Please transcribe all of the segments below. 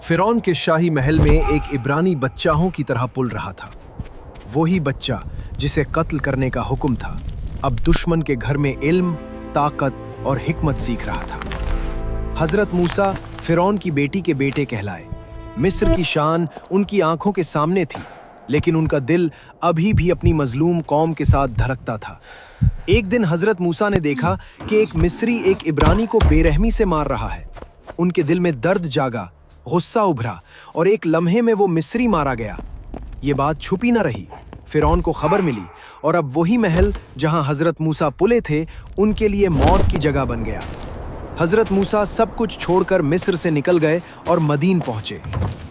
फिरौन के शाही महल में एक इब्रानी बच्चाहों की तरह पुल रहा था। वही बच्चा जिसे कत्ल करने का हुक्म था, अब दुश्मन के घर में इल्म, ताकत और हिकमत सीख रहा था। हजरत मूसा फिरौन की बेटी के बेटे कहलाए। मिस्र की शान उनकी आंखों के सामने थी, लेकिन उनका दिल अभी भी अपनी मजलूम कौम के साथ धड़कता था। एक दिन हजरत मूसा ने देखा कि एक मिस्री एक इब्रानी को बेरहमी से मार रहा है। उनके दिल में दर्द जागा, गुस्सा उभरा और एक लम्हे में वो मिस्री मारा गया। ये बात छुपी न रही। फिरौन को खबर मिली और अब वही महल जहां हजरत मूसा पुले थे, उनके लिए मौत की जगह बन गया। हजरत मूसा सब कुछ छोड़कर मिस्र से निकल गए और मदीन पहुंचे।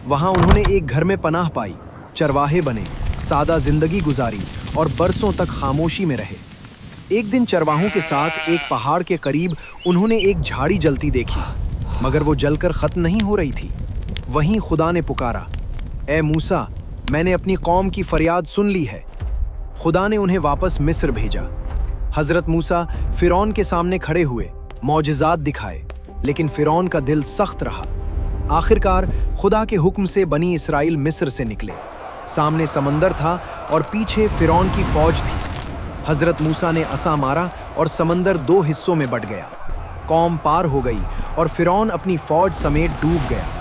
वहां उन्होंने एक घर में पनाह पाई, चरवाहे बने, सादा जिंदगी गुजारी और बरसों तक खामोशी में रहे। एक दिन चरवाहों के साथ एक पहाड़ के करीब उन्होंने एक झाड़ी जलती देखी, मगर वो जलकर खत्म नहीं हो रही थी। वहीं खुदा ने पुकारा, ए मूसा, मैंने अपनी कौम की फरियाद सुन ली है। खुदा ने उन्हें वापस मिस्र भेजा। हजरत मूसा फिरौन के सामने खड़े हुए, मौजिज़ात दिखाए, लेकिन फिरौन का दिल सख्त रहा। आखिरकार खुदा के हुक्म से बनी इसराइल मिस्र से निकले। सामने समंदर था और पीछे फिरौन की फौज थी। हजरत मूसा ने असा मारा और समंदर दो हिस्सों में बट गया। कौम पार हो गई और फिरौन अपनी फौज समेत डूब गया।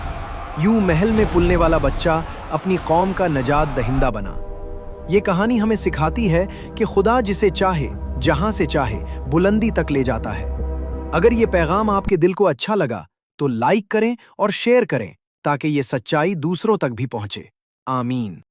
यूं महल में पुलने वाला बच्चा अपनी कौम का नजात दहिंदा बना। ये कहानी हमें सिखाती है कि खुदा जिसे चाहे, जहां से चाहे, बुलंदी तक ले जाता है। अगर ये पैगाम आपके दिल को अच्छा लगा तो लाइक करें और शेयर करें, ताकि ये सच्चाई दूसरों तक भी पहुंचे। आमीन।